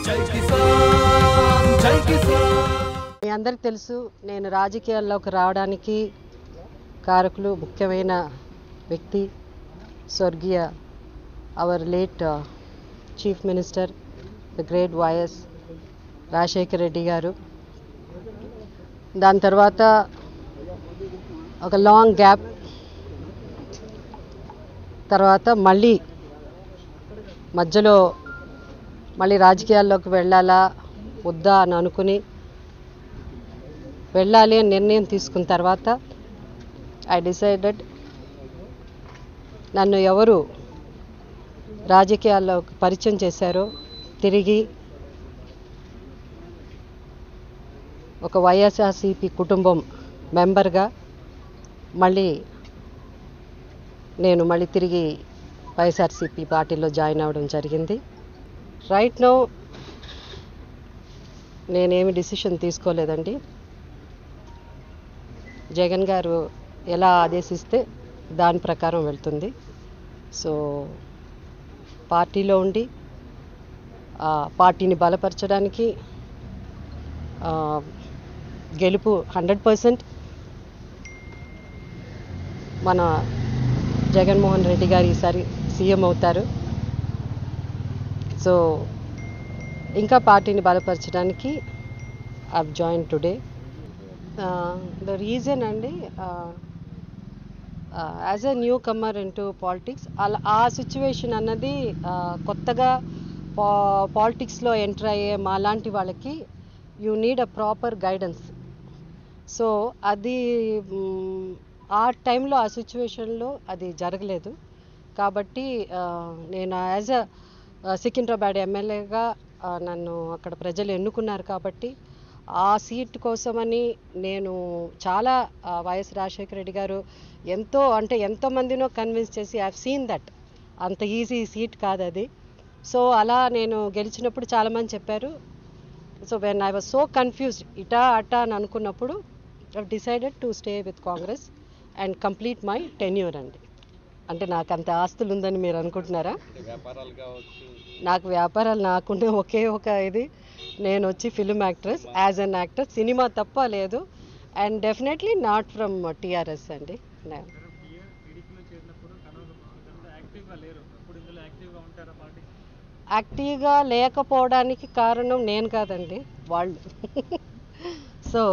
జై కిసాన్ జై కిసాన్. మీ అందరికీ తెలుసు, నేను రాజకీయాల్లోకి రావడానికి కారకులు ముఖ్యమైన వ్యక్తి స్వర్గీయ our late chief minister the great YS Rajasekhara Reddy garu. దాని తర్వాత ఒక లాంగ్ గ్యాప్ తర్వాత మధ్యలో మళ్ళీ రాజకీయాల్లోకి వెళ్ళాలా వద్దా అని అనుకుని వెళ్ళాలి అని నిర్ణయం తీసుకున్న తర్వాత ఐ డిసైడెడ్ నన్ను ఎవరు రాజకీయాల్లోకి పరిచయం చేశారో తిరిగి ఒక వైఎస్ఆర్సీపీ కుటుంబం మెంబర్గా నేను తిరిగి వైఎస్ఆర్సీపీ పార్టీలో జాయిన్ అవ్వడం జరిగింది. రైట్ నౌ నేనేమి డిసిషన్ తీసుకోలేదండి. జగన్ గారు ఎలా ఆదేశిస్తే దాని ప్రకారం వెళ్తుంది. సో పార్టీలో ఉండి పార్టీని బలపరచడానికి గెలుపు 100% మన జగన్మోహన్ రెడ్డి గారు ఈసారి సీఎం అవుతారు. సో ఇంకా పార్టీని బలపరచడానికి I join today. The reason అండి, as a newcomer into politics, ఆ సిచ్యువేషన్ అన్నది కొత్తగా పాలిటిక్స్లో ఎంటర్ అయ్యే మాలాంటి వాళ్ళకి you need a proper guidance. So అది ఆ టైంలో ఆ సిచ్యువేషన్లో అది జరగలేదు. కాబట్టి నేను యాజ్ అ సికింద్రాబాద్ ఎమ్మెల్యేగా నన్ను అక్కడ ప్రజలు ఎన్నుకున్నారు. కాబట్టి ఆ సీట్ కోసమని నేను చాలా వైఎస్ రాజశేఖర రెడ్డి గారు ఎంతోమందినో కన్విన్స్ చేసి ఐ హావ్ సీన్ దట్ అంత ఈజీ సీట్ కాదు అది. సో అలా నేను గెలిచినప్పుడు చాలామంది చెప్పారు. So when I was so confused ఇటా అటా అని అనుకున్నప్పుడు I decided to stay with Congress and complete my tenure అండి. అంటే నాకు అంత ఆస్తులు ఉందని మీరు అనుకుంటున్నారా? నాకు వ్యాపారాలు నాకున్న ఒకే ఒక ఇది, నేను వచ్చి film actress, as an actor, cinema తప్ప లేదు. And definitely not from TRS అండి. యాక్టివ్గా లేకపోవడానికి కారణం నేను కాదండి, వాళ్ళు. సో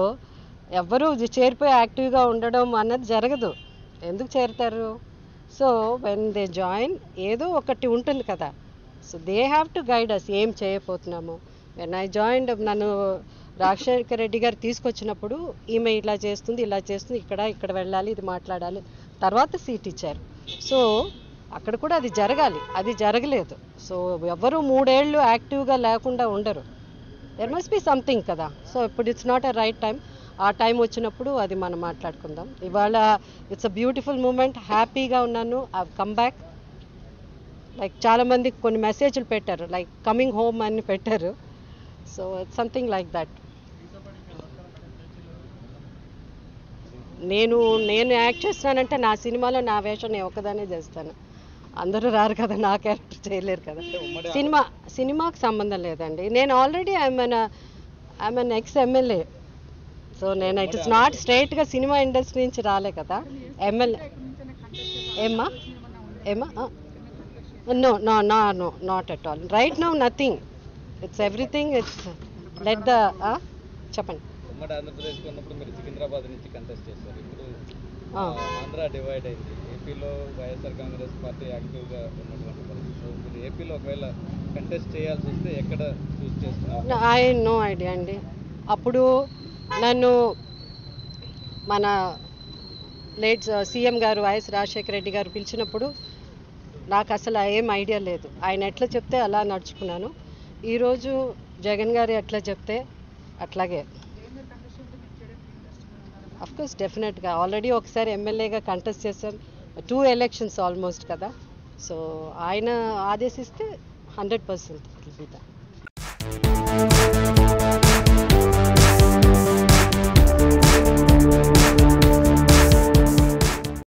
ఎవరు చేరిపోయి యాక్టివ్గా ఉండడం అన్నది జరగదు. ఎందుకు చేరుతారు? సో వెన్ దే జాయిన్ ఏదో ఒకటి ఉంటుంది కదా. So they have to guide us ఏం చేయబోతున్నాము. వెన్ ఐ జాయిన్డ్, నన్ను రాజశేఖర రెడ్డి గారు తీసుకొచ్చినప్పుడు ఈమె ఇలా చేస్తుంది ఇక్కడ వెళ్ళాలి, ఇది మాట్లాడాలి, తర్వాత సీట్ ఇచ్చారు. సో అక్కడ కూడా అది జరగాలి, అది జరగలేదు. సో ఎవరు 3 ఏళ్ళు యాక్టివ్గా లేకుండా ఉండరు. దెర్ మస్ట్ బి సంథింగ్ కదా. సో ఇప్పుడు it's not a right time. ఆ టైం వచ్చినప్పుడు అది మనం మాట్లాడుకుందాం. ఇవాళ ఇట్స్ అ బ్యూటిఫుల్ మూమెంట్, హ్యాపీగా ఉన్నాను. I come back. లైక్ చాలామంది కొన్ని మెసేజ్లు పెట్టారు, లైక్ కమింగ్ హోమ్ అని పెట్టారు. So it's something like that. నేను యాక్ట్ చేస్తానంటే నా సినిమాలో నా వేషం నేను ఒక్కదానే చేస్తాను. అందరూ రారు కదా, నా క్యారెక్టర్ చేయలేరు కదా. సినిమాకి సంబంధం లేదండి. నేను already I'm an ex MLA. So నేను ఇట్ ఇస్ నాట్ స్ట్రైట్గా సినిమా ఇండస్ట్రీ నుంచి రాలే కదా. ఎమ్మెల్యే ఏమ్మా no not at all. Right now nothing. It's everything. It's let the చెప్పండి. ఉమ్మడి ఆంధ్రప్రదేశ్ ఉన్నప్పుడు మీరు సికింద్రాబాద్ నుంచి కంటెస్ట్ చేశారు. ఇప్పుడు ఆంధ్ర డివైడ్ అయింది. ఏపీలో వైఎస్ఆర్ కాంగ్రెస్ పార్టీ యాక్టివ్గా ఉన్నటువంటి పరిస్థితి. మీరు ఏపీలో ఒకవేళ కంటెస్ట్ చేయాల్సి వస్తే ఎక్కడ చూస్ చేస్తున్నారు? ఐ నో ఐడియా అండి. అప్పుడు నన్ను మన లేట్ సీఎం గారు వైఎస్ రాజశేఖర రెడ్డి గారు పిలిచినప్పుడు నాకు అసలు ఏం ఐడియా లేదు. ఆయన ఎట్లా చెప్తే అలా నడుచుకున్నాను. ఈరోజు జగన్ గారు ఎట్లా చెప్తే అట్లాగే. అఫ్కోర్స్ డెఫినెట్గా ఆల్రెడీ ఒకసారి ఎమ్మెల్యేగా కంటెస్ట్ చేశాం, 2 ఎలక్షన్స్ ఆల్మోస్ట్ కదా. సో ఆయన ఆదేశిస్తే 100%